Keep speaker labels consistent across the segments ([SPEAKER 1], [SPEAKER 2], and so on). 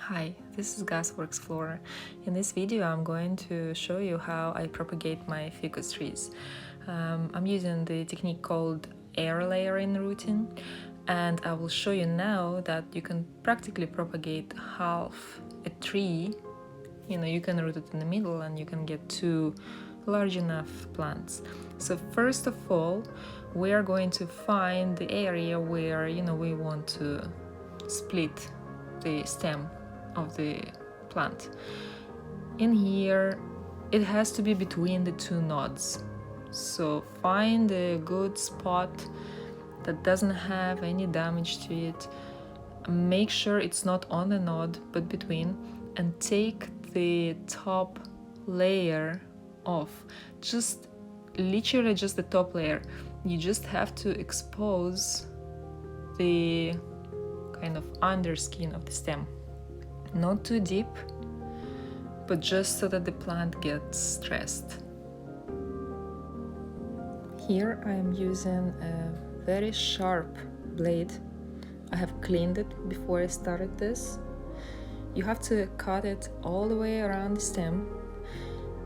[SPEAKER 1] Hi, this is Gasworks Explorer. In this video I'm going to show you how I propagate my ficus trees. I'm using the technique called air layering routing, and I will show you now that you can practically propagate half a tree. You can root it in the middle and you can get two large enough plants. So first of all, we are going to find the area where we want to split the stem of the plant. In here it has to be between the two nodes, so find a good spot that doesn't have any damage to it. Make sure it's not on the node but between, and take the top layer off, just literally just the top layer. You just have to expose the kind of underskin of the stem, not too deep, but just so that the plant gets stressed. Here I am using a very sharp blade. I have cleaned it before I started this. You have to cut it all the way around the stem,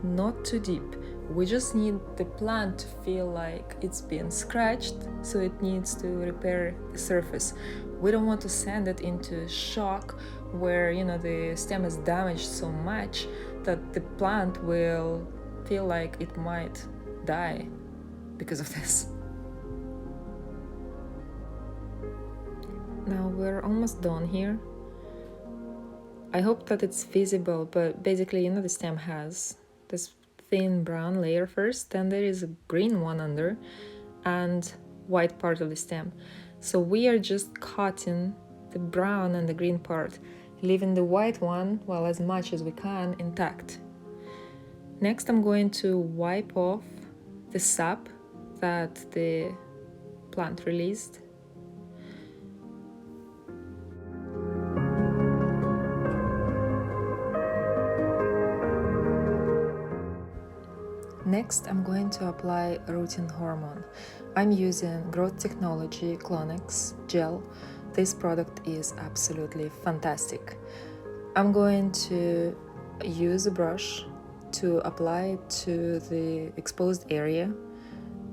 [SPEAKER 1] not too deep. We just need the plant to feel like it's been scratched, so it needs to repair the surface. We don't want to send it into shock where the stem is damaged so much that the plant will feel like it might die because of this. Now we're almost done here. I hope that it's visible, but basically the stem has this thin brown layer first, then there is a green one under, and white part of the stem. So we are just cutting the brown and the green part, leaving the white one, well, as much as we can, intact. Next I'm going to wipe off the sap that the plant released. Next, I'm going to apply rooting hormone. I'm using Technology CLONEX gel. This product is absolutely fantastic. I'm going to use a brush to apply it to the exposed area.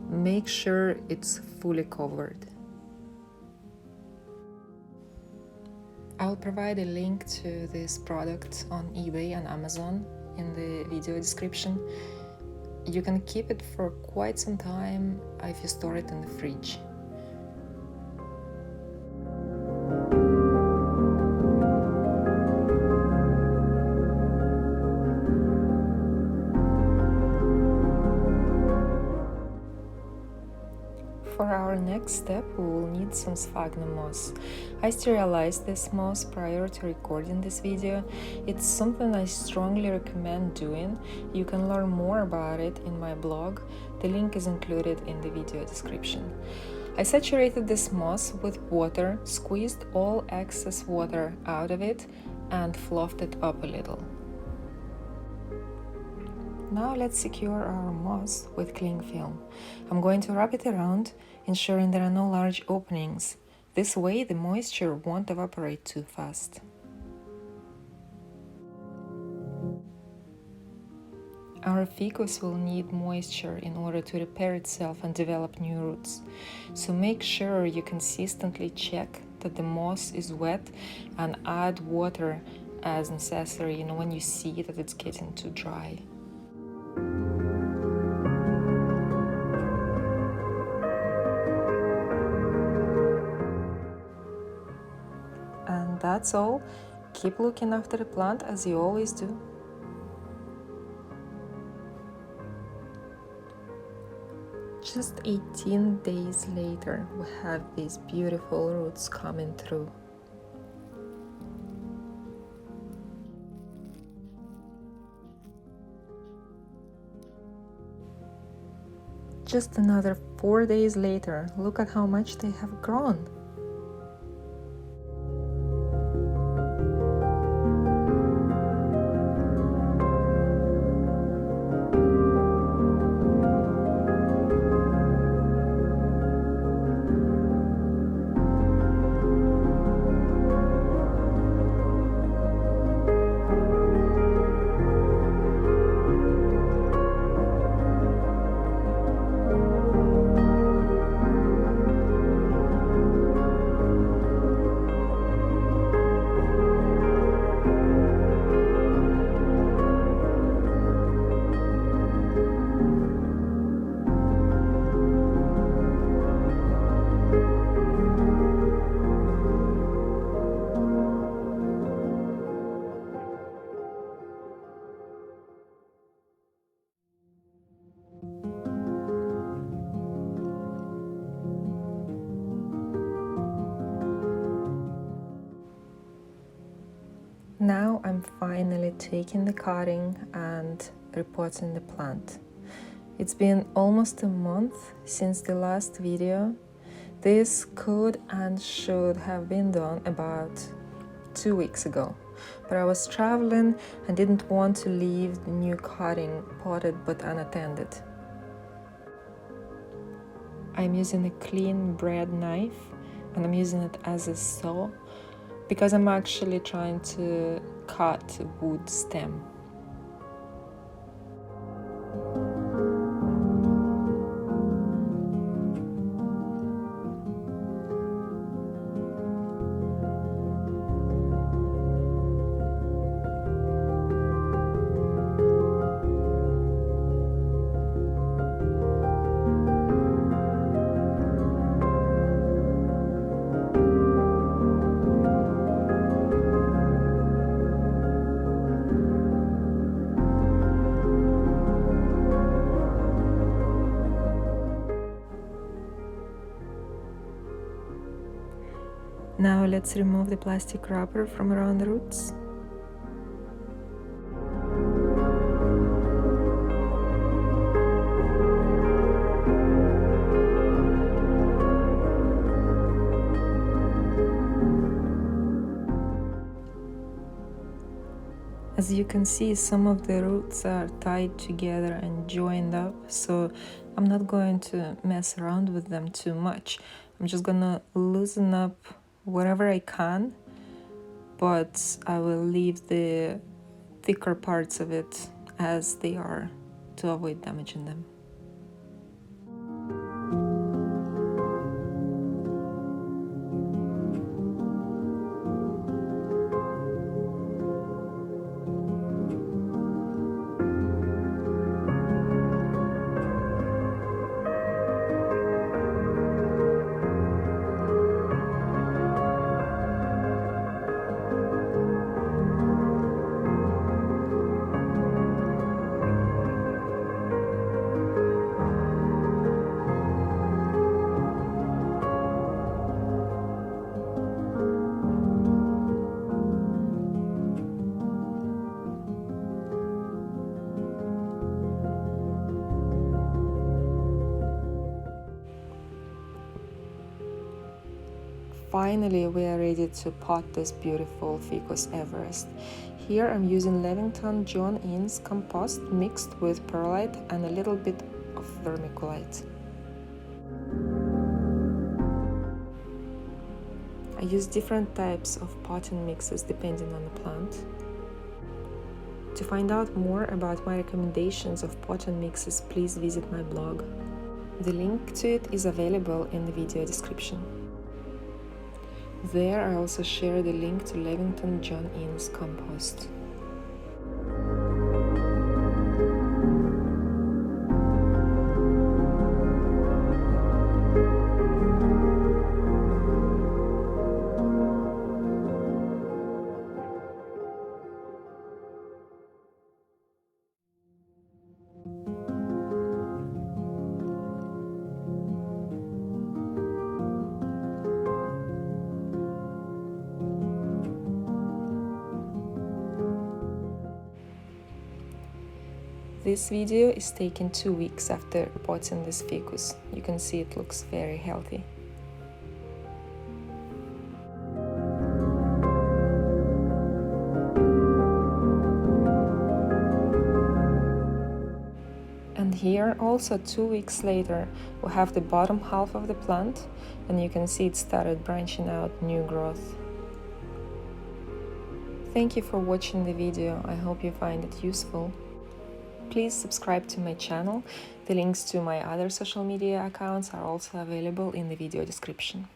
[SPEAKER 1] Make sure it's fully covered. I'll provide a link to this product on eBay and Amazon in the video description. You can keep it for quite some time if you store it in the fridge. For our next step, we will need some Sphagnum Moss. I sterilized this moss prior to recording this video. It's something I strongly recommend doing. You can learn more about it in my blog. The link is included in the video description. I saturated this moss with water, squeezed all excess water out of it, and fluffed it up a little. Now let's secure our moss with cling film. I'm going to wrap it around, ensuring there are no large openings. This way the moisture won't evaporate too fast. Our ficus will need moisture in order to repair itself and develop new roots. So make sure you consistently check that the moss is wet and add water as necessary when you see that it's getting too dry. And that's all. Keep looking after the plant as you always do. Just 18 days later, we have these beautiful roots coming through. Just another 4 days later, look at how much they have grown. Now I'm finally taking the cutting and repotting the plant. It's been almost a month since the last video. This could and should have been done about 2 weeks ago, but I was traveling and didn't want to leave the new cutting potted but unattended. I'm using a clean bread knife and I'm using it as a saw because I'm actually trying to cut a wood stem. Now let's remove the plastic wrapper from around the roots. As you can see, some of the roots are tied together and joined up, so I'm not going to mess around with them too much. I'm just gonna loosen up wherever I can, but I will leave the thicker parts of it as they are to avoid damaging them. Finally, we are ready to pot this beautiful Ficus Everest. Here I'm using Levington John Innes compost mixed with perlite and a little bit of vermiculite. I use different types of potting mixes depending on the plant. To find out more about my recommendations of potting mixes, please visit my blog. The link to it is available in the video description. There I also share the link to Levington John Innes compost. This video is taken 2 weeks after potting this ficus. You can see it looks very healthy. And here, also 2 weeks later, we have the bottom half of the plant, and you can see it started branching out new growth. Thank you for watching the video. I hope you find it useful. Please subscribe to my channel. The links to my other social media accounts are also available in the video description.